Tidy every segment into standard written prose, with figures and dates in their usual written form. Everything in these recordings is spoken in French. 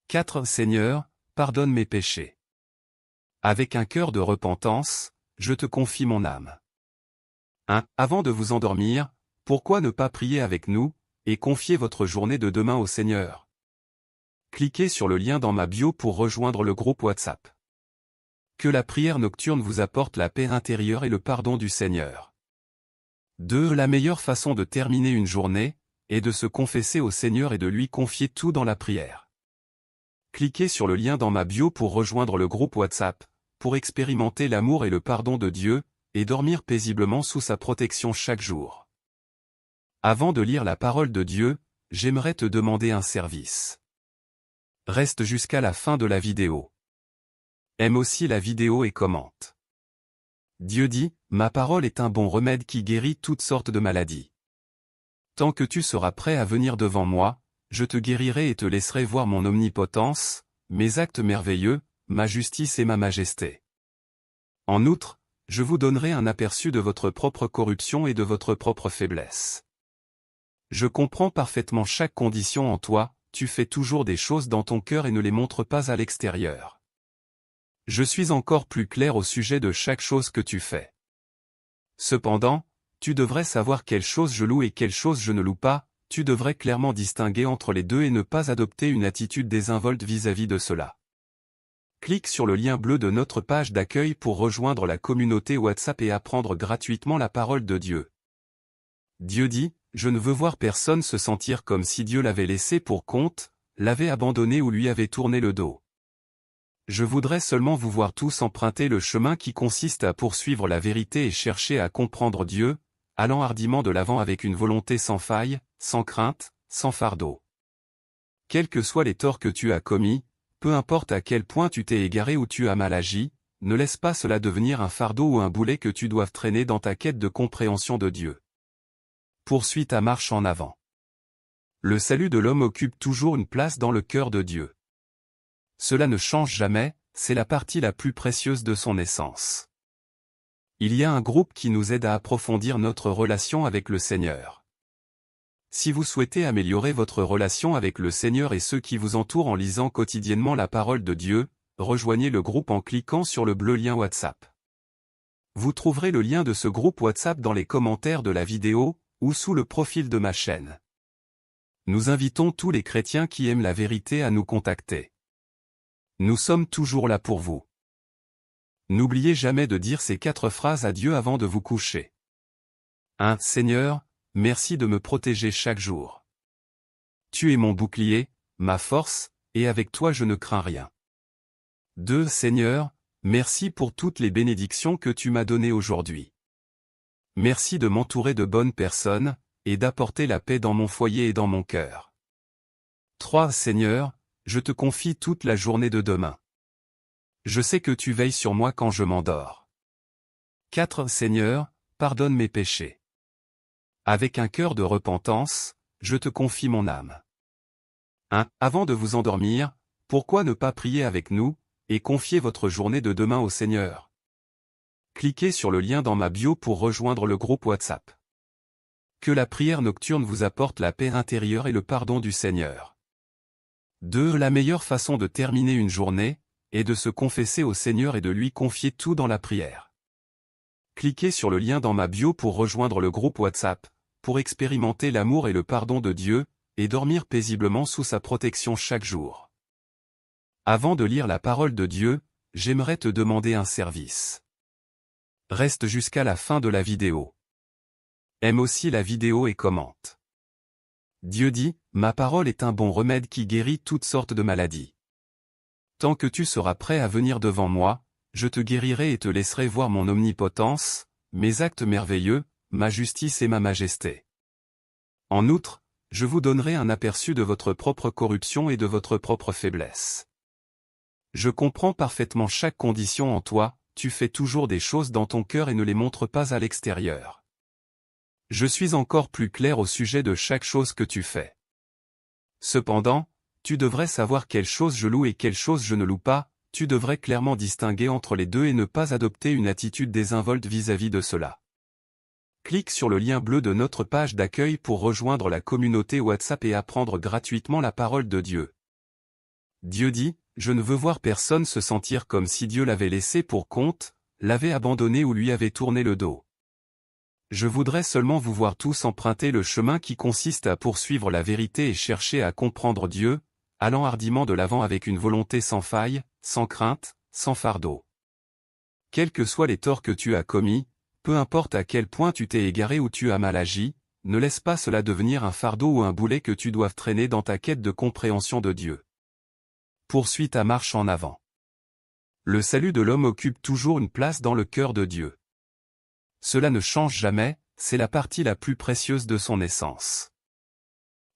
4. Seigneur, pardonne mes péchés. Avec un cœur de repentance, je te confie mon âme. 1. Avant de vous endormir, pourquoi ne pas prier avec nous, et confier votre journée de demain au Seigneur? Cliquez sur le lien dans ma bio pour rejoindre le groupe WhatsApp. Que la prière nocturne vous apporte la paix intérieure et le pardon du Seigneur. 2. La meilleure façon de terminer une journée est de se confesser au Seigneur et de lui confier tout dans la prière. Cliquez sur le lien dans ma bio pour rejoindre le groupe WhatsApp, pour expérimenter l'amour et le pardon de Dieu, et dormir paisiblement sous sa protection chaque jour. Avant de lire la parole de Dieu, j'aimerais te demander un service. Reste jusqu'à la fin de la vidéo. Aime aussi la vidéo et commente. Dieu dit, « Ma parole est un bon remède qui guérit toutes sortes de maladies. Tant que tu seras prêt à venir devant moi, je te guérirai et te laisserai voir mon omnipotence, mes actes merveilleux, ma justice et ma majesté. En outre, je vous donnerai un aperçu de votre propre corruption et de votre propre faiblesse. Je comprends parfaitement chaque condition en toi, tu fais toujours des choses dans ton cœur et ne les montres pas à l'extérieur. Je suis encore plus clair au sujet de chaque chose que tu fais. Cependant, tu devrais savoir quelle chose je loue et quelle chose je ne loue pas, tu devrais clairement distinguer entre les deux et ne pas adopter une attitude désinvolte vis-à-vis de cela. Clique sur le lien bleu de notre page d'accueil pour rejoindre la communauté WhatsApp et apprendre gratuitement la parole de Dieu. Dieu dit, « Je ne veux voir personne se sentir comme si Dieu l'avait laissé pour compte, l'avait abandonné ou lui avait tourné le dos. Je voudrais seulement vous voir tous emprunter le chemin qui consiste à poursuivre la vérité et chercher à comprendre Dieu, allant hardiment de l'avant avec une volonté sans faille, sans crainte, sans fardeau. Quels que soient les torts que tu as commis, peu importe à quel point tu t'es égaré ou tu as mal agi, ne laisse pas cela devenir un fardeau ou un boulet que tu doives traîner dans ta quête de compréhension de Dieu. Poursuis ta marche en avant. Le salut de l'homme occupe toujours une place dans le cœur de Dieu. Cela ne change jamais, c'est la partie la plus précieuse de son essence. Il y a un groupe qui nous aide à approfondir notre relation avec le Seigneur. Si vous souhaitez améliorer votre relation avec le Seigneur et ceux qui vous entourent en lisant quotidiennement la parole de Dieu, rejoignez le groupe en cliquant sur le bleu lien WhatsApp. Vous trouverez le lien de ce groupe WhatsApp dans les commentaires de la vidéo, ou sous le profil de ma chaîne. Nous invitons tous les chrétiens qui aiment la vérité à nous contacter. Nous sommes toujours là pour vous. N'oubliez jamais de dire ces 4 phrases à Dieu avant de vous coucher. 1. Seigneur, merci de me protéger chaque jour. Tu es mon bouclier, ma force, et avec toi je ne crains rien. 2. Seigneur, merci pour toutes les bénédictions que tu m'as données aujourd'hui. Merci de m'entourer de bonnes personnes, et d'apporter la paix dans mon foyer et dans mon cœur. 3. Seigneur, je te confie toute la journée de demain. Je sais que tu veilles sur moi quand je m'endors. 4. Seigneur, pardonne mes péchés. Avec un cœur de repentance, je te confie mon âme. 1. Avant de vous endormir, pourquoi ne pas prier avec nous, et confier votre journée de demain au Seigneur? Cliquez sur le lien dans ma bio pour rejoindre le groupe WhatsApp. Que la prière nocturne vous apporte la paix intérieure et le pardon du Seigneur. 2. La meilleure façon de terminer une journée est de se confesser au Seigneur et de lui confier tout dans la prière. Cliquez sur le lien dans ma bio pour rejoindre le groupe WhatsApp, pour expérimenter l'amour et le pardon de Dieu, et dormir paisiblement sous sa protection chaque jour. Avant de lire la parole de Dieu, j'aimerais te demander un service. Reste jusqu'à la fin de la vidéo. Aime aussi la vidéo et commente. Dieu dit, « Ma parole est un bon remède qui guérit toutes sortes de maladies. Tant que tu seras prêt à venir devant moi, je te guérirai et te laisserai voir mon omnipotence, mes actes merveilleux, ma justice et ma majesté. En outre, je vous donnerai un aperçu de votre propre corruption et de votre propre faiblesse. Je comprends parfaitement chaque condition en toi, tu fais toujours des choses dans ton cœur et ne les montres pas à l'extérieur. Je suis encore plus clair au sujet de chaque chose que tu fais. Cependant, tu devrais savoir quelle chose je loue et quelle chose je ne loue pas, tu devrais clairement distinguer entre les deux et ne pas adopter une attitude désinvolte vis-à-vis de cela. Clique sur le lien bleu de notre page d'accueil pour rejoindre la communauté WhatsApp et apprendre gratuitement la parole de Dieu. Dieu dit, je ne veux voir personne se sentir comme si Dieu l'avait laissé pour compte, l'avait abandonné ou lui avait tourné le dos. Je voudrais seulement vous voir tous emprunter le chemin qui consiste à poursuivre la vérité et chercher à comprendre Dieu, allant hardiment de l'avant avec une volonté sans faille, sans crainte, sans fardeau. Quels que soient les torts que tu as commis, peu importe à quel point tu t'es égaré ou tu as mal agi, ne laisse pas cela devenir un fardeau ou un boulet que tu doives traîner dans ta quête de compréhension de Dieu. Poursuis ta marche en avant. Le salut de l'homme occupe toujours une place dans le cœur de Dieu. Cela ne change jamais, c'est la partie la plus précieuse de son essence.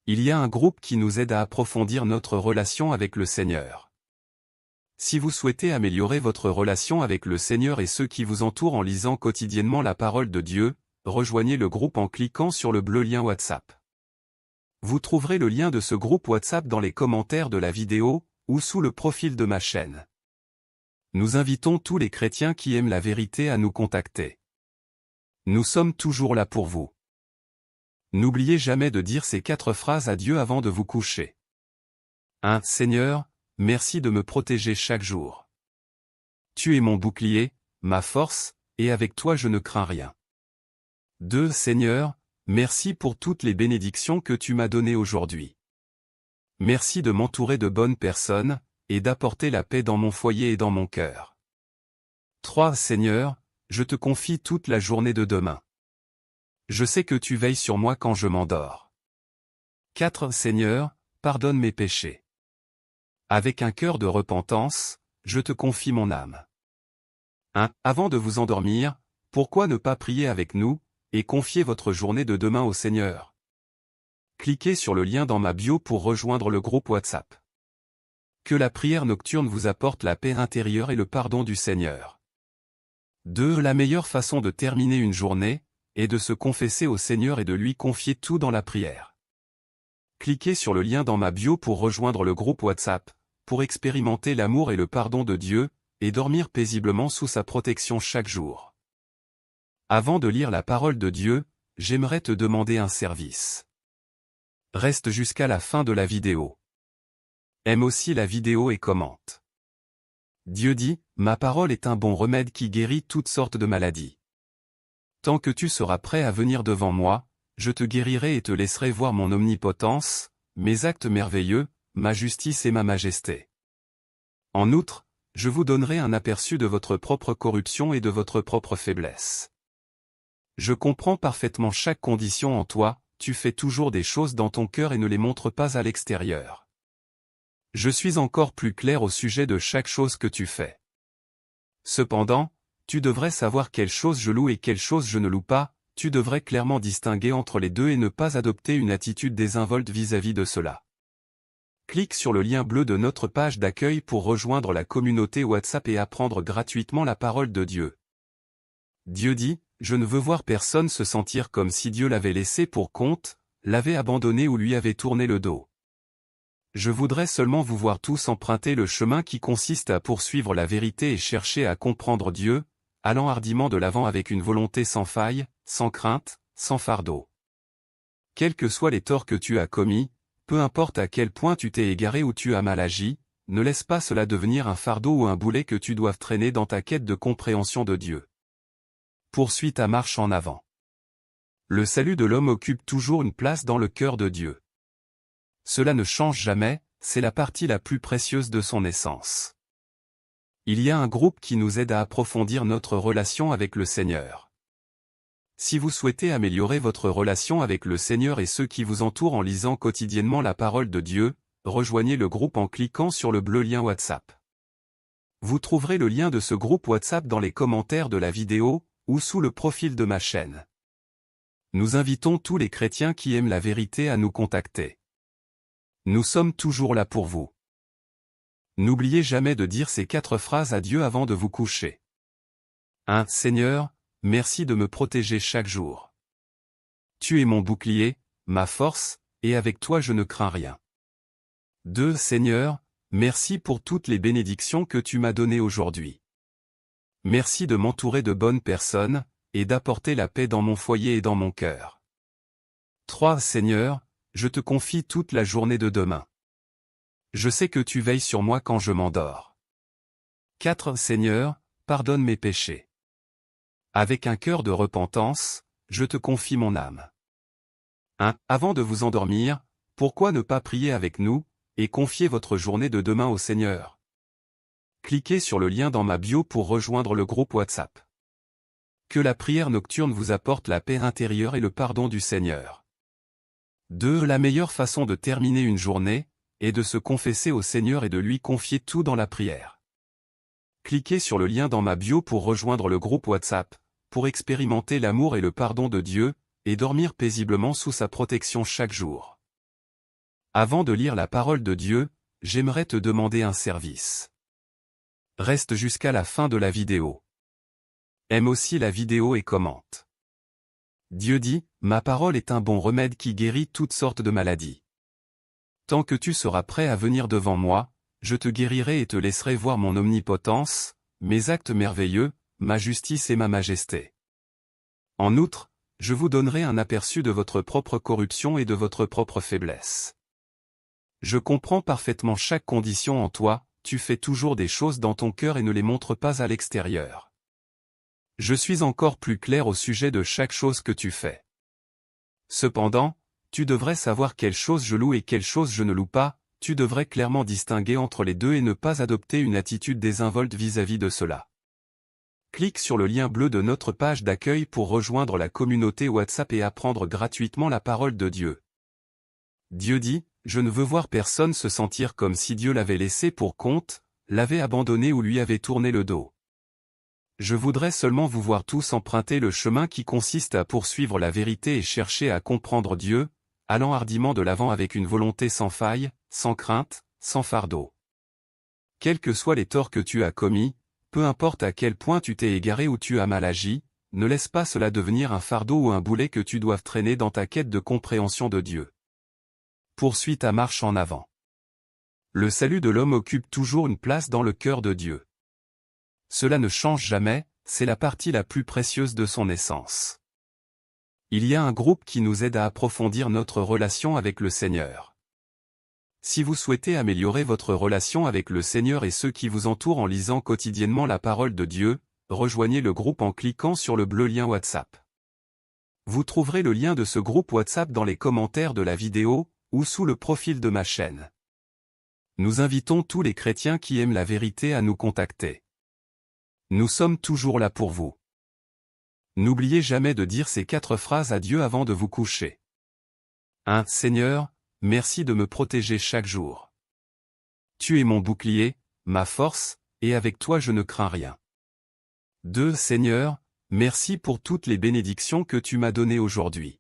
Il y a un groupe qui nous aide à approfondir notre relation avec le Seigneur. Si vous souhaitez améliorer votre relation avec le Seigneur et ceux qui vous entourent en lisant quotidiennement la parole de Dieu, rejoignez le groupe en cliquant sur le bleu lien WhatsApp. Vous trouverez le lien de ce groupe WhatsApp dans les commentaires de la vidéo, ou sous le profil de ma chaîne. Nous invitons tous les chrétiens qui aiment la vérité à nous contacter. Nous sommes toujours là pour vous. N'oubliez jamais de dire ces 4 phrases à Dieu avant de vous coucher. 1. Seigneur, merci de me protéger chaque jour. Tu es mon bouclier, ma force, et avec toi je ne crains rien. 2. Seigneur, merci pour toutes les bénédictions que tu m'as données aujourd'hui. Merci de m'entourer de bonnes personnes, et d'apporter la paix dans mon foyer et dans mon cœur. 3. Seigneur, je te confie toute la journée de demain. Je sais que tu veilles sur moi quand je m'endors. 4. Seigneur, pardonne mes péchés. Avec un cœur de repentance, je te confie mon âme. 1. Avant de vous endormir, pourquoi ne pas prier avec nous, et confier votre journée de demain au Seigneur? Cliquez sur le lien dans ma bio pour rejoindre le groupe WhatsApp. Que la prière nocturne vous apporte la paix intérieure et le pardon du Seigneur. 2. La meilleure façon de terminer une journée est de se confesser au Seigneur et de lui confier tout dans la prière. Cliquez sur le lien dans ma bio pour rejoindre le groupe WhatsApp, pour expérimenter l'amour et le pardon de Dieu, et dormir paisiblement sous sa protection chaque jour. Avant de lire la parole de Dieu, j'aimerais te demander un service. Reste jusqu'à la fin de la vidéo. Aime aussi la vidéo et commente. Dieu dit, ma parole est un bon remède qui guérit toutes sortes de maladies. Tant que tu seras prêt à venir devant moi, je te guérirai et te laisserai voir mon omnipotence, mes actes merveilleux, ma justice et ma majesté. En outre, je vous donnerai un aperçu de votre propre corruption et de votre propre faiblesse. Je comprends parfaitement chaque condition en toi, tu fais toujours des choses dans ton cœur et ne les montres pas à l'extérieur. Je suis encore plus clair au sujet de chaque chose que tu fais. Cependant, tu devrais savoir quelle chose je loue et quelle chose je ne loue pas, tu devrais clairement distinguer entre les deux et ne pas adopter une attitude désinvolte vis-à-vis de cela. Clique sur le lien bleu de notre page d'accueil pour rejoindre la communauté WhatsApp et apprendre gratuitement la parole de Dieu. Dieu dit, je ne veux voir personne se sentir comme si Dieu l'avait laissé pour compte, l'avait abandonné ou lui avait tourné le dos. Je voudrais seulement vous voir tous emprunter le chemin qui consiste à poursuivre la vérité et chercher à comprendre Dieu, allant hardiment de l'avant avec une volonté sans faille, sans crainte, sans fardeau. Quels que soient les torts que tu as commis, peu importe à quel point tu t'es égaré ou tu as mal agi, ne laisse pas cela devenir un fardeau ou un boulet que tu doives traîner dans ta quête de compréhension de Dieu. Poursuis ta marche en avant. Le salut de l'homme occupe toujours une place dans le cœur de Dieu. Cela ne change jamais, c'est la partie la plus précieuse de son essence. Il y a un groupe qui nous aide à approfondir notre relation avec le Seigneur. Si vous souhaitez améliorer votre relation avec le Seigneur et ceux qui vous entourent en lisant quotidiennement la parole de Dieu, rejoignez le groupe en cliquant sur le bleu lien WhatsApp. Vous trouverez le lien de ce groupe WhatsApp dans les commentaires de la vidéo, ou sous le profil de ma chaîne. Nous invitons tous les chrétiens qui aiment la vérité à nous contacter. Nous sommes toujours là pour vous. N'oubliez jamais de dire ces 4 phrases à Dieu avant de vous coucher. 1. Seigneur, merci de me protéger chaque jour. Tu es mon bouclier, ma force, et avec toi je ne crains rien. 2. Seigneur, merci pour toutes les bénédictions que tu m'as données aujourd'hui. Merci de m'entourer de bonnes personnes, et d'apporter la paix dans mon foyer et dans mon cœur. 3. Seigneur, je te confie toute la journée de demain. Je sais que tu veilles sur moi quand je m'endors. 4. Seigneur, pardonne mes péchés. Avec un cœur de repentance, je te confie mon âme. 1. Avant de vous endormir, pourquoi ne pas prier avec nous, et confier votre journée de demain au Seigneur? Cliquez sur le lien dans ma bio pour rejoindre le groupe WhatsApp. Que la prière nocturne vous apporte la paix intérieure et le pardon du Seigneur. 2. La meilleure façon de terminer une journée est de se confesser au Seigneur et de lui confier tout dans la prière. Cliquez sur le lien dans ma bio pour rejoindre le groupe WhatsApp, pour expérimenter l'amour et le pardon de Dieu, et dormir paisiblement sous sa protection chaque jour. Avant de lire la parole de Dieu, j'aimerais te demander un service. Reste jusqu'à la fin de la vidéo. Aime aussi la vidéo et commente. Dieu dit, ma parole est un bon remède qui guérit toutes sortes de maladies. Tant que tu seras prêt à venir devant moi, je te guérirai et te laisserai voir mon omnipotence, mes actes merveilleux, ma justice et ma majesté. En outre, je vous donnerai un aperçu de votre propre corruption et de votre propre faiblesse. Je comprends parfaitement chaque condition en toi, tu fais toujours des choses dans ton cœur et ne les montres pas à l'extérieur. Je suis encore plus clair au sujet de chaque chose que tu fais. Cependant, tu devrais savoir quelle chose je loue et quelle chose je ne loue pas, tu devrais clairement distinguer entre les deux et ne pas adopter une attitude désinvolte vis-à-vis de cela. Clique sur le lien bleu de notre page d'accueil pour rejoindre la communauté WhatsApp et apprendre gratuitement la parole de Dieu. Dieu dit, je ne veux voir personne se sentir comme si Dieu l'avait laissé pour compte, l'avait abandonné ou lui avait tourné le dos. Je voudrais seulement vous voir tous emprunter le chemin qui consiste à poursuivre la vérité et chercher à comprendre Dieu, allant hardiment de l'avant avec une volonté sans faille, sans crainte, sans fardeau. Quels que soient les torts que tu as commis, peu importe à quel point tu t'es égaré ou tu as mal agi, ne laisse pas cela devenir un fardeau ou un boulet que tu doives traîner dans ta quête de compréhension de Dieu. Poursuis ta marche en avant. Le salut de l'homme occupe toujours une place dans le cœur de Dieu. Cela ne change jamais, c'est la partie la plus précieuse de son essence. Il y a un groupe qui nous aide à approfondir notre relation avec le Seigneur. Si vous souhaitez améliorer votre relation avec le Seigneur et ceux qui vous entourent en lisant quotidiennement la parole de Dieu, rejoignez le groupe en cliquant sur le bleu lien WhatsApp. Vous trouverez le lien de ce groupe WhatsApp dans les commentaires de la vidéo, ou sous le profil de ma chaîne. Nous invitons tous les chrétiens qui aiment la vérité à nous contacter. Nous sommes toujours là pour vous. N'oubliez jamais de dire ces 4 phrases à Dieu avant de vous coucher. 1. Seigneur, merci de me protéger chaque jour. Tu es mon bouclier, ma force, et avec toi je ne crains rien. 2. Seigneur, merci pour toutes les bénédictions que tu m'as données aujourd'hui.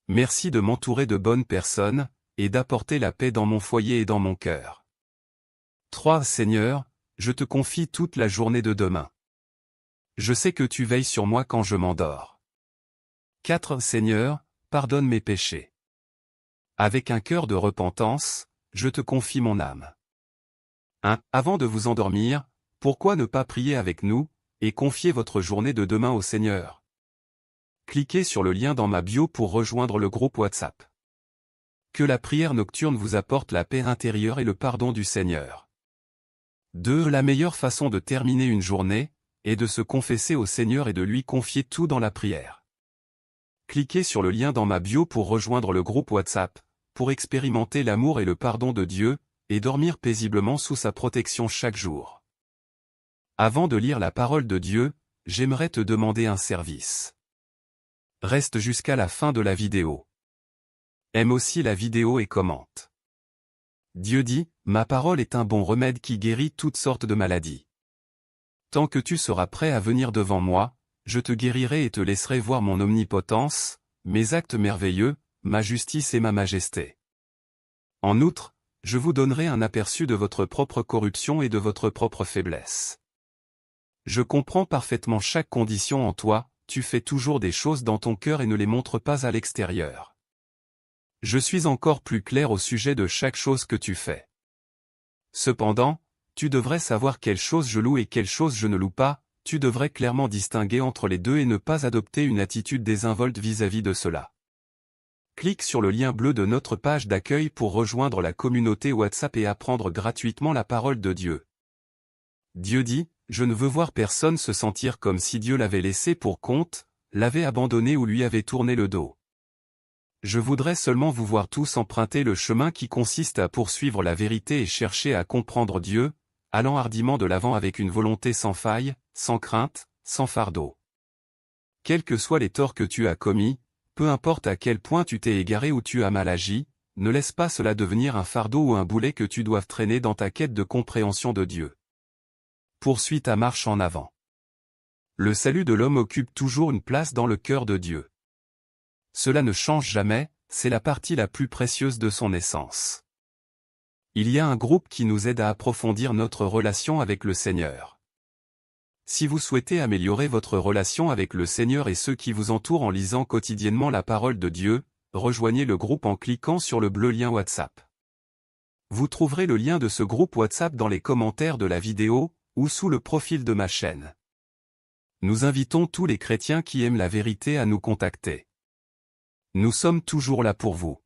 Merci de m'entourer de bonnes personnes, et d'apporter la paix dans mon foyer et dans mon cœur. 3. Seigneur, je te confie toute la journée de demain. Je sais que tu veilles sur moi quand je m'endors. 4. Seigneur, pardonne mes péchés. Avec un cœur de repentance, je te confie mon âme. 1. Avant de vous endormir, pourquoi ne pas prier avec nous, et confier votre journée de demain au Seigneur? Cliquez sur le lien dans ma bio pour rejoindre le groupe WhatsApp. Que la prière nocturne vous apporte la paix intérieure et le pardon du Seigneur. 2. La meilleure façon de terminer une journée est de se confesser au Seigneur et de lui confier tout dans la prière. Cliquez sur le lien dans ma bio pour rejoindre le groupe WhatsApp, pour expérimenter l'amour et le pardon de Dieu, et dormir paisiblement sous sa protection chaque jour. Avant de lire la parole de Dieu, j'aimerais te demander un service. Reste jusqu'à la fin de la vidéo. Aime aussi la vidéo et commente. Dieu dit, ma parole est un bon remède qui guérit toutes sortes de maladies. Tant que tu seras prêt à venir devant moi, je te guérirai et te laisserai voir mon omnipotence, mes actes merveilleux, ma justice et ma majesté. En outre, je vous donnerai un aperçu de votre propre corruption et de votre propre faiblesse. Je comprends parfaitement chaque condition en toi, tu fais toujours des choses dans ton cœur et ne les montres pas à l'extérieur. Je suis encore plus clair au sujet de chaque chose que tu fais. Cependant, tu devrais savoir quelle chose je loue et quelle chose je ne loue pas, tu devrais clairement distinguer entre les deux et ne pas adopter une attitude désinvolte vis-à-vis de cela. Clique sur le lien bleu de notre page d'accueil pour rejoindre la communauté WhatsApp et apprendre gratuitement la parole de Dieu. Dieu dit, je ne veux voir personne se sentir comme si Dieu l'avait laissé pour compte, l'avait abandonné ou lui avait tourné le dos. Je voudrais seulement vous voir tous emprunter le chemin qui consiste à poursuivre la vérité et chercher à comprendre Dieu, allant hardiment de l'avant avec une volonté sans faille, sans crainte, sans fardeau. Quels que soient les torts que tu as commis, peu importe à quel point tu t'es égaré ou tu as mal agi, ne laisse pas cela devenir un fardeau ou un boulet que tu doives traîner dans ta quête de compréhension de Dieu. Poursuis ta marche en avant. Le salut de l'homme occupe toujours une place dans le cœur de Dieu. Cela ne change jamais, c'est la partie la plus précieuse de son essence. Il y a un groupe qui nous aide à approfondir notre relation avec le Seigneur. Si vous souhaitez améliorer votre relation avec le Seigneur et ceux qui vous entourent en lisant quotidiennement la parole de Dieu, rejoignez le groupe en cliquant sur le bleu lien WhatsApp. Vous trouverez le lien de ce groupe WhatsApp dans les commentaires de la vidéo, ou sous le profil de ma chaîne. Nous invitons tous les chrétiens qui aiment la vérité à nous contacter. Nous sommes toujours là pour vous.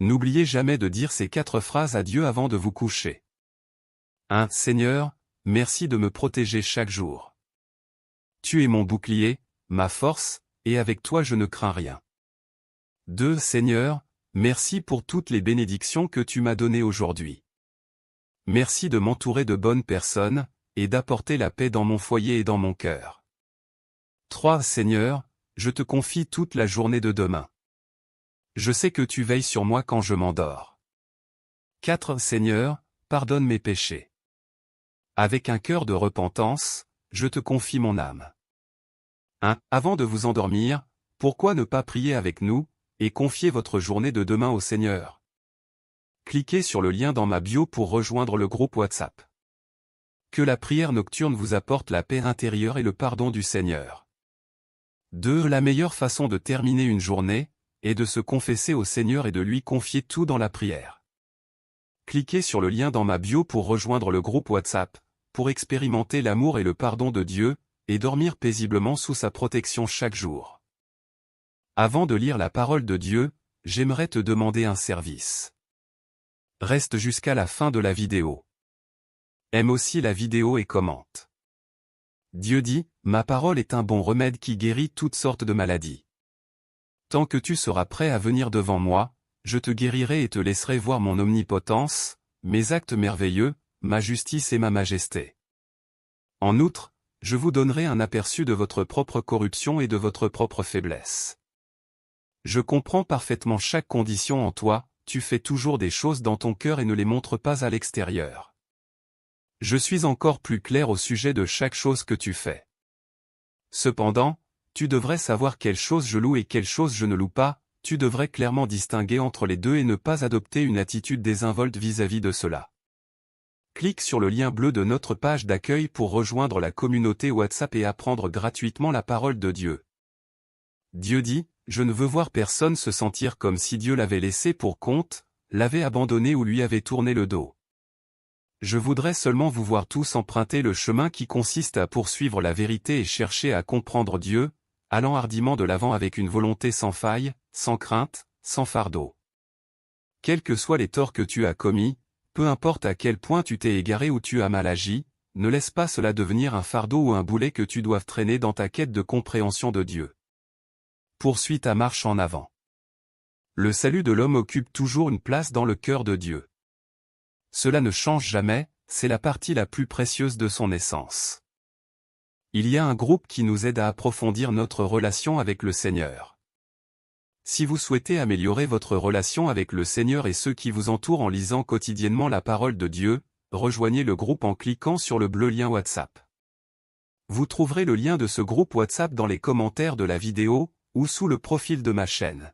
N'oubliez jamais de dire ces 4 phrases à Dieu avant de vous coucher. 1. Seigneur, merci de me protéger chaque jour. Tu es mon bouclier, ma force, et avec toi je ne crains rien. 2. Seigneur, merci pour toutes les bénédictions que tu m'as données aujourd'hui. Merci de m'entourer de bonnes personnes, et d'apporter la paix dans mon foyer et dans mon cœur. 3. Seigneur, je te confie toute la journée de demain. Je sais que tu veilles sur moi quand je m'endors. 4. Seigneur, pardonne mes péchés. Avec un cœur de repentance, je te confie mon âme. 1. Avant de vous endormir, pourquoi ne pas prier avec nous, et confier votre journée de demain au Seigneur? Cliquez sur le lien dans ma bio pour rejoindre le groupe WhatsApp. Que la prière nocturne vous apporte la paix intérieure et le pardon du Seigneur. 2. La meilleure façon de terminer une journée, est de se confesser au Seigneur et de lui confier tout dans la prière. Cliquez sur le lien dans ma bio pour rejoindre le groupe WhatsApp, pour expérimenter l'amour et le pardon de Dieu, et dormir paisiblement sous sa protection chaque jour. Avant de lire la parole de Dieu, j'aimerais te demander un service. Reste jusqu'à la fin de la vidéo. Aime aussi la vidéo et commente. Dieu dit, ma parole est un bon remède qui guérit toutes sortes de maladies. Tant que tu seras prêt à venir devant moi, je te guérirai et te laisserai voir mon omnipotence, mes actes merveilleux, ma justice et ma majesté. En outre, je vous donnerai un aperçu de votre propre corruption et de votre propre faiblesse. Je comprends parfaitement chaque condition en toi, tu fais toujours des choses dans ton cœur et ne les montres pas à l'extérieur. Je suis encore plus clair au sujet de chaque chose que tu fais. Cependant, tu devrais savoir quelle chose je loue et quelle chose je ne loue pas, tu devrais clairement distinguer entre les deux et ne pas adopter une attitude désinvolte vis-à-vis de cela. Clique sur le lien bleu de notre page d'accueil pour rejoindre la communauté WhatsApp et apprendre gratuitement la parole de Dieu. Dieu dit, je ne veux voir personne se sentir comme si Dieu l'avait laissé pour compte, l'avait abandonné ou lui avait tourné le dos. Je voudrais seulement vous voir tous emprunter le chemin qui consiste à poursuivre la vérité et chercher à comprendre Dieu, allant hardiment de l'avant avec une volonté sans faille, sans crainte, sans fardeau. Quels que soient les torts que tu as commis, peu importe à quel point tu t'es égaré ou tu as mal agi, ne laisse pas cela devenir un fardeau ou un boulet que tu doives traîner dans ta quête de compréhension de Dieu. Poursuis ta marche en avant. Le salut de l'homme occupe toujours une place dans le cœur de Dieu. Cela ne change jamais, c'est la partie la plus précieuse de son essence. Il y a un groupe qui nous aide à approfondir notre relation avec le Seigneur. Si vous souhaitez améliorer votre relation avec le Seigneur et ceux qui vous entourent en lisant quotidiennement la parole de Dieu, rejoignez le groupe en cliquant sur le bleu lien WhatsApp. Vous trouverez le lien de ce groupe WhatsApp dans les commentaires de la vidéo, ou sous le profil de ma chaîne.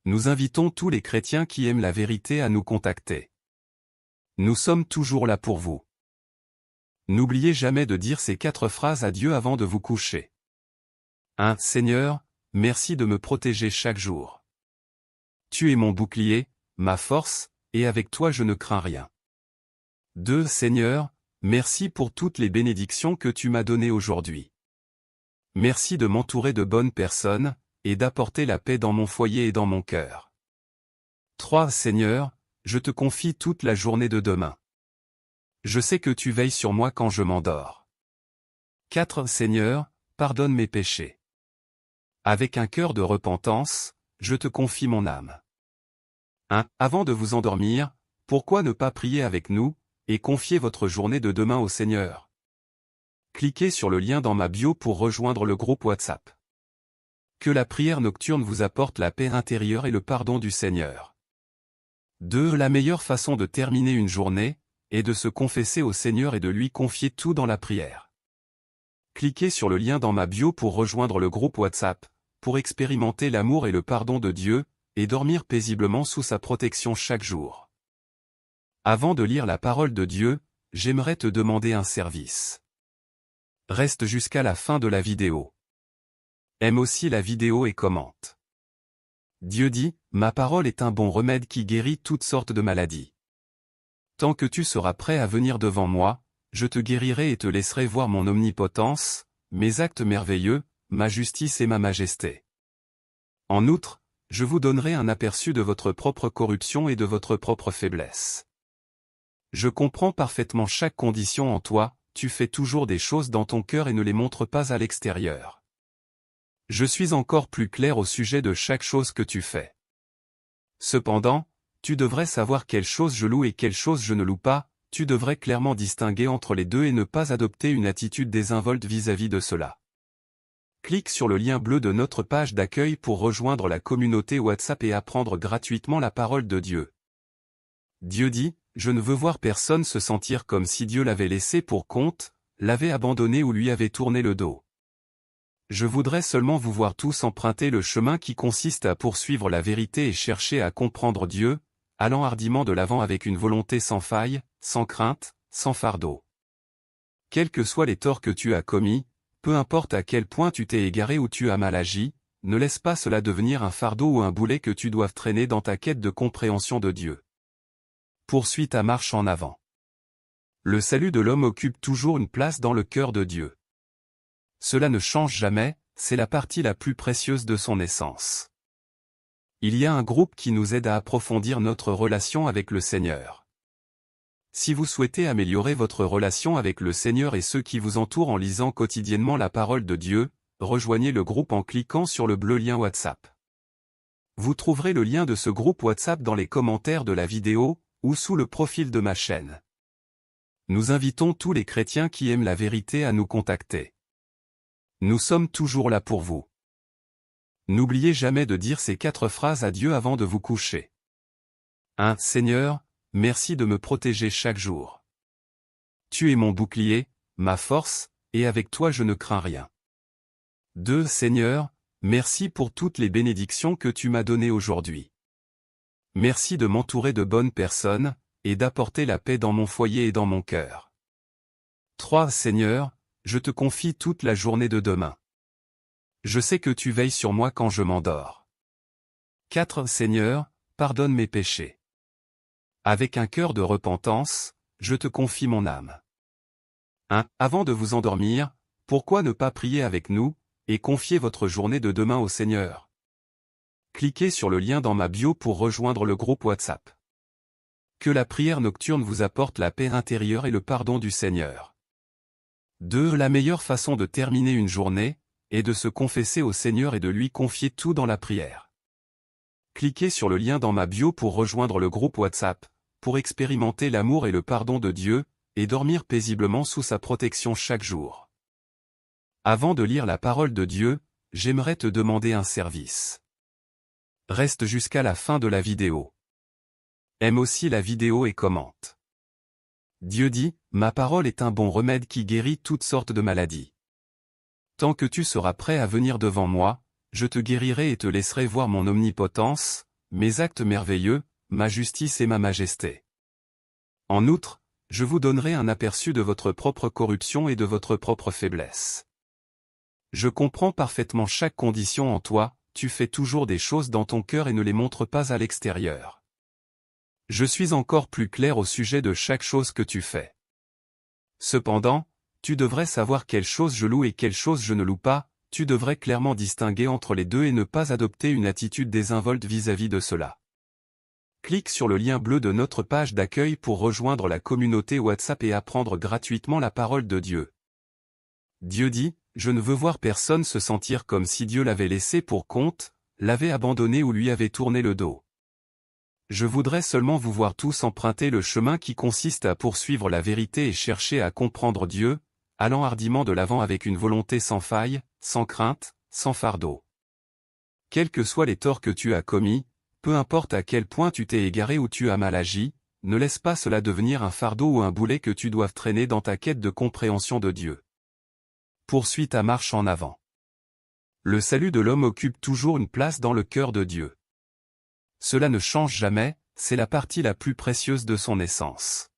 Nous invitons tous les chrétiens qui aiment la vérité à nous contacter. Nous sommes toujours là pour vous. N'oubliez jamais de dire ces 4 phrases à Dieu avant de vous coucher. 1. Seigneur, merci de me protéger chaque jour. Tu es mon bouclier, ma force, et avec toi je ne crains rien. 2. Seigneur, merci pour toutes les bénédictions que tu m'as données aujourd'hui. Merci de m'entourer de bonnes personnes, et d'apporter la paix dans mon foyer et dans mon cœur. 3. Seigneur, je te confie toute la journée de demain. Je sais que tu veilles sur moi quand je m'endors. 4. Seigneur, pardonne mes péchés. Avec un cœur de repentance, je te confie mon âme. 1. Avant de vous endormir, pourquoi ne pas prier avec nous, et confier votre journée de demain au Seigneur? Cliquez sur le lien dans ma bio pour rejoindre le groupe WhatsApp. Que la prière nocturne vous apporte la paix intérieure et le pardon du Seigneur. 2. La meilleure façon de terminer une journée est de se confesser au Seigneur et de lui confier tout dans la prière. Cliquez sur le lien dans ma bio pour rejoindre le groupe WhatsApp, pour expérimenter l'amour et le pardon de Dieu, et dormir paisiblement sous sa protection chaque jour. Avant de lire la parole de Dieu, j'aimerais te demander un service. Reste jusqu'à la fin de la vidéo. Aime aussi la vidéo et commente. Dieu dit, ma parole est un bon remède qui guérit toutes sortes de maladies. Tant que tu seras prêt à venir devant moi, je te guérirai et te laisserai voir mon omnipotence, mes actes merveilleux, ma justice et ma majesté. En outre, je vous donnerai un aperçu de votre propre corruption et de votre propre faiblesse. Je comprends parfaitement chaque condition en toi, tu fais toujours des choses dans ton cœur et ne les montres pas à l'extérieur. Je suis encore plus clair au sujet de chaque chose que tu fais. Cependant, tu devrais savoir quelle chose je loue et quelle chose je ne loue pas, tu devrais clairement distinguer entre les deux et ne pas adopter une attitude désinvolte vis-à-vis de cela. Clique sur le lien bleu de notre page d'accueil pour rejoindre la communauté WhatsApp et apprendre gratuitement la parole de Dieu. Dieu dit, je ne veux voir personne se sentir comme si Dieu l'avait laissé pour compte, l'avait abandonné ou lui avait tourné le dos. Je voudrais seulement vous voir tous emprunter le chemin qui consiste à poursuivre la vérité et chercher à comprendre Dieu, allant hardiment de l'avant avec une volonté sans faille, sans crainte, sans fardeau. Quels que soient les torts que tu as commis, peu importe à quel point tu t'es égaré ou tu as mal agi, ne laisse pas cela devenir un fardeau ou un boulet que tu doives traîner dans ta quête de compréhension de Dieu. Poursuis ta marche en avant. Le salut de l'homme occupe toujours une place dans le cœur de Dieu. Cela ne change jamais, c'est la partie la plus précieuse de son essence. Il y a un groupe qui nous aide à approfondir notre relation avec le Seigneur. Si vous souhaitez améliorer votre relation avec le Seigneur et ceux qui vous entourent en lisant quotidiennement la parole de Dieu, rejoignez le groupe en cliquant sur le bleu lien WhatsApp. Vous trouverez le lien de ce groupe WhatsApp dans les commentaires de la vidéo, ou sous le profil de ma chaîne. Nous invitons tous les chrétiens qui aiment la vérité à nous contacter. Nous sommes toujours là pour vous. N'oubliez jamais de dire ces 4 phrases à Dieu avant de vous coucher. 1. Seigneur, merci de me protéger chaque jour. Tu es mon bouclier, ma force, et avec toi je ne crains rien. 2. Seigneur, merci pour toutes les bénédictions que tu m'as données aujourd'hui. Merci de m'entourer de bonnes personnes, et d'apporter la paix dans mon foyer et dans mon cœur. 3. Seigneur, je te confie toute la journée de demain. Je sais que tu veilles sur moi quand je m'endors. 4. Seigneur, pardonne mes péchés. Avec un cœur de repentance, je te confie mon âme. 1. Avant de vous endormir, pourquoi ne pas prier avec nous, et confier votre journée de demain au Seigneur? Cliquez sur le lien dans ma bio pour rejoindre le groupe WhatsApp. Que la prière nocturne vous apporte la paix intérieure et le pardon du Seigneur. 2. La meilleure façon de terminer une journée est de se confesser au Seigneur et de lui confier tout dans la prière. Cliquez sur le lien dans ma bio pour rejoindre le groupe WhatsApp, pour expérimenter l'amour et le pardon de Dieu, et dormir paisiblement sous sa protection chaque jour. Avant de lire la parole de Dieu, j'aimerais te demander un service. Reste jusqu'à la fin de la vidéo. Aime aussi la vidéo et commente. Dieu dit, ma parole est un bon remède qui guérit toutes sortes de maladies. Tant que tu seras prêt à venir devant moi, je te guérirai et te laisserai voir mon omnipotence, mes actes merveilleux, ma justice et ma majesté. En outre, je vous donnerai un aperçu de votre propre corruption et de votre propre faiblesse. Je comprends parfaitement chaque condition en toi, tu fais toujours des choses dans ton cœur et ne les montres pas à l'extérieur. Je suis encore plus clair au sujet de chaque chose que tu fais. Cependant, tu devrais savoir quelle chose je loue et quelle chose je ne loue pas, tu devrais clairement distinguer entre les deux et ne pas adopter une attitude désinvolte vis-à-vis de cela. Clique sur le lien bleu de notre page d'accueil pour rejoindre la communauté WhatsApp et apprendre gratuitement la parole de Dieu. Dieu dit, je ne veux voir personne se sentir comme si Dieu l'avait laissé pour compte, l'avait abandonné ou lui avait tourné le dos. Je voudrais seulement vous voir tous emprunter le chemin qui consiste à poursuivre la vérité et chercher à comprendre Dieu, allant hardiment de l'avant avec une volonté sans faille, sans crainte, sans fardeau. Quels que soient les torts que tu as commis, peu importe à quel point tu t'es égaré ou tu as mal agi, ne laisse pas cela devenir un fardeau ou un boulet que tu doives traîner dans ta quête de compréhension de Dieu. Poursuis ta marche en avant. Le salut de l'homme occupe toujours une place dans le cœur de Dieu. Cela ne change jamais, c'est la partie la plus précieuse de son essence.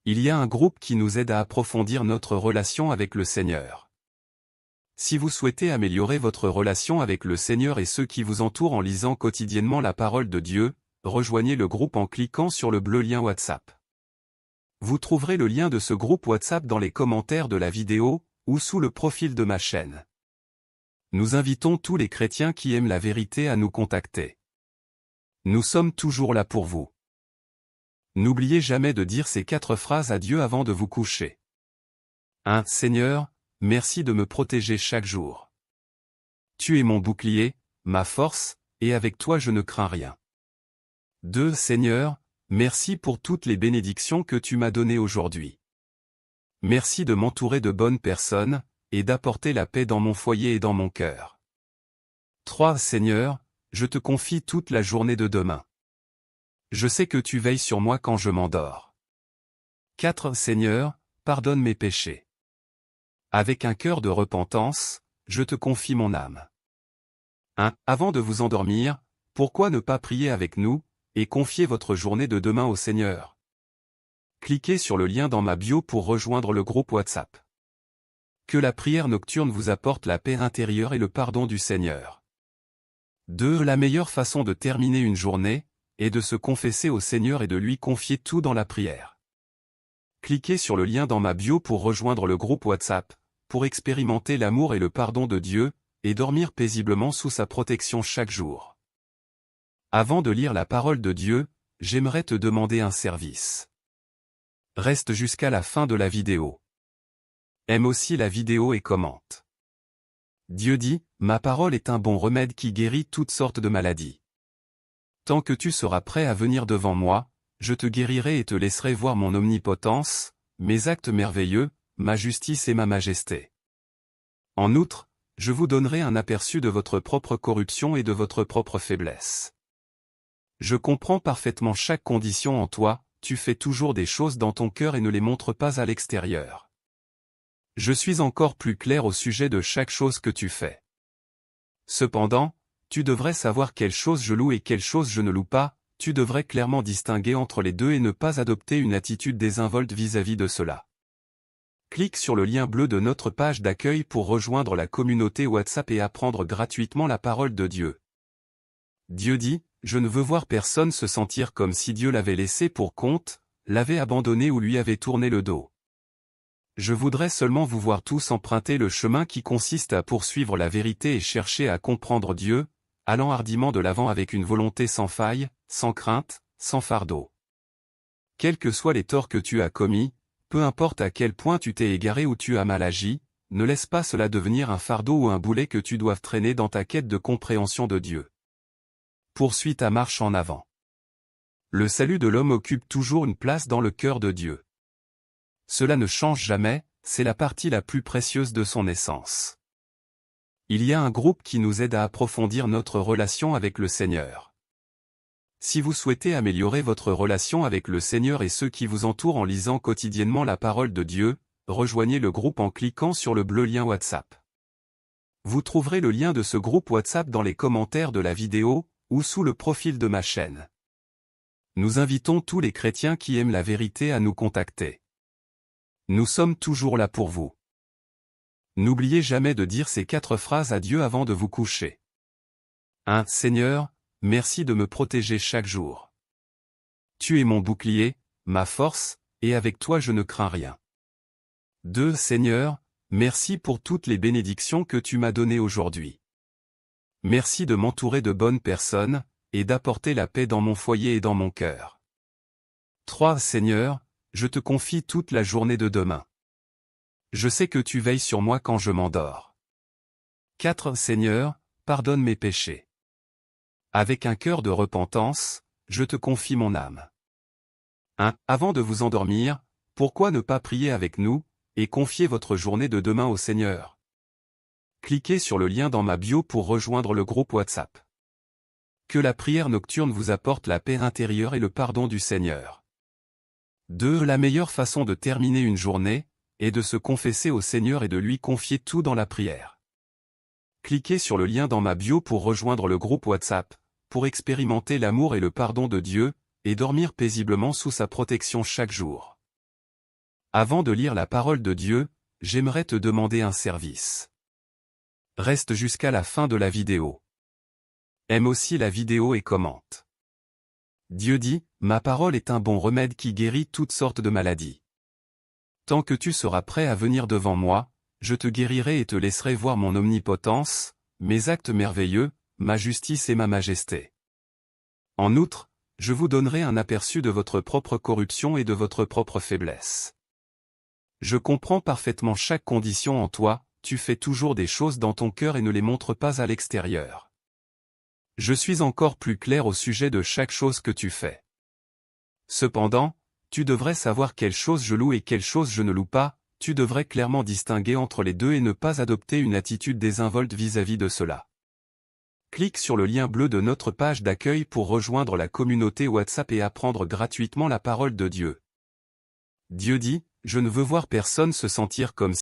Il y a un groupe qui nous aide à approfondir notre relation avec le Seigneur. Si vous souhaitez améliorer votre relation avec le Seigneur et ceux qui vous entourent en lisant quotidiennement la parole de Dieu, rejoignez le groupe en cliquant sur le bleu lien WhatsApp. Vous trouverez le lien de ce groupe WhatsApp dans les commentaires de la vidéo, ou sous le profil de ma chaîne. Nous invitons tous les chrétiens qui aiment la vérité à nous contacter. Nous sommes toujours là pour vous. N'oubliez jamais de dire ces 4 phrases à Dieu avant de vous coucher. 1. Seigneur, merci de me protéger chaque jour. Tu es mon bouclier, ma force, et avec toi je ne crains rien. 2. Seigneur, merci pour toutes les bénédictions que tu m'as données aujourd'hui. Merci de m'entourer de bonnes personnes, et d'apporter la paix dans mon foyer et dans mon cœur. 3. Seigneur, je te confie toute la journée de demain. Je sais que tu veilles sur moi quand je m'endors. 4. Seigneur, pardonne mes péchés. Avec un cœur de repentance, je te confie mon âme. 1. Avant de vous endormir, pourquoi ne pas prier avec nous, et confier votre journée de demain au Seigneur? Cliquez sur le lien dans ma bio pour rejoindre le groupe WhatsApp. Que la prière nocturne vous apporte la paix intérieure et le pardon du Seigneur. 2. La meilleure façon de terminer une journée est de se confesser au Seigneur et de lui confier tout dans la prière. Cliquez sur le lien dans ma bio pour rejoindre le groupe WhatsApp, pour expérimenter l'amour et le pardon de Dieu, et dormir paisiblement sous sa protection chaque jour. Avant de lire la parole de Dieu, j'aimerais te demander un service. Reste jusqu'à la fin de la vidéo. Aime aussi la vidéo et commente. Dieu dit, ma parole est un bon remède qui guérit toutes sortes de maladies. Tant que tu seras prêt à venir devant moi, je te guérirai et te laisserai voir mon omnipotence, mes actes merveilleux, ma justice et ma majesté. En outre, je vous donnerai un aperçu de votre propre corruption et de votre propre faiblesse. Je comprends parfaitement chaque condition en toi, tu fais toujours des choses dans ton cœur et ne les montres pas à l'extérieur. Je suis encore plus clair au sujet de chaque chose que tu fais. Cependant, tu devrais savoir quelle chose je loue et quelle chose je ne loue pas, tu devrais clairement distinguer entre les deux et ne pas adopter une attitude désinvolte vis-à-vis de cela. Clique sur le lien bleu de notre page d'accueil pour rejoindre la communauté WhatsApp et apprendre gratuitement la parole de Dieu. Dieu dit, je ne veux voir personne se sentir comme si Dieu l'avait laissé pour compte, l'avait abandonné ou lui avait tourné le dos. Je voudrais seulement vous voir tous emprunter le chemin qui consiste à poursuivre la vérité et chercher à comprendre Dieu, allant hardiment de l'avant avec une volonté sans faille, sans crainte, sans fardeau. Quels que soient les torts que tu as commis, peu importe à quel point tu t'es égaré ou tu as mal agi, ne laisse pas cela devenir un fardeau ou un boulet que tu doives traîner dans ta quête de compréhension de Dieu. Poursuis ta marche en avant. Le salut de l'homme occupe toujours une place dans le cœur de Dieu. Cela ne change jamais, c'est la partie la plus précieuse de son essence. Il y a un groupe qui nous aide à approfondir notre relation avec le Seigneur. Si vous souhaitez améliorer votre relation avec le Seigneur et ceux qui vous entourent en lisant quotidiennement la parole de Dieu, rejoignez le groupe en cliquant sur le bleu lien WhatsApp. Vous trouverez le lien de ce groupe WhatsApp dans les commentaires de la vidéo, ou sous le profil de ma chaîne. Nous invitons tous les chrétiens qui aiment la vérité à nous contacter. Nous sommes toujours là pour vous. N'oubliez jamais de dire ces 4 phrases à Dieu avant de vous coucher. 1. Seigneur, merci de me protéger chaque jour. Tu es mon bouclier, ma force, et avec toi je ne crains rien. 2. Seigneur, Merci pour toutes les bénédictions que tu m'as données aujourd'hui. Merci de m'entourer de bonnes personnes, et d'apporter la paix dans mon foyer et dans mon cœur. 3. Seigneur, je te confie toute la journée de demain. Je sais que tu veilles sur moi quand je m'endors. 4. Seigneur, pardonne mes péchés. Avec un cœur de repentance, je te confie mon âme. 1. Avant de vous endormir, pourquoi ne pas prier avec nous, et confier votre journée de demain au Seigneur? Cliquez sur le lien dans ma bio pour rejoindre le groupe WhatsApp. Que la prière nocturne vous apporte la paix intérieure et le pardon du Seigneur. 2. La meilleure façon de terminer une journée est de se confesser au Seigneur et de lui confier tout dans la prière. Cliquez sur le lien dans ma bio pour rejoindre le groupe WhatsApp, pour expérimenter l'amour et le pardon de Dieu, et dormir paisiblement sous sa protection chaque jour. Avant de lire la parole de Dieu, j'aimerais te demander un service. Reste jusqu'à la fin de la vidéo. Aime aussi la vidéo et commente. Dieu dit, ma parole est un bon remède qui guérit toutes sortes de maladies. Tant que tu seras prêt à venir devant moi, je te guérirai et te laisserai voir mon omnipotence, mes actes merveilleux, ma justice et ma majesté. En outre, je vous donnerai un aperçu de votre propre corruption et de votre propre faiblesse. Je comprends parfaitement chaque condition en toi, tu fais toujours des choses dans ton cœur et ne les montres pas à l'extérieur. Je suis encore plus clair au sujet de chaque chose que tu fais. Cependant, tu devrais savoir quelle chose je loue et quelle chose je ne loue pas, tu devrais clairement distinguer entre les deux et ne pas adopter une attitude désinvolte vis-à-vis de cela. Clique sur le lien bleu de notre page d'accueil pour rejoindre la communauté WhatsApp et apprendre gratuitement la parole de Dieu. Dieu dit, je ne veux voir personne se sentir comme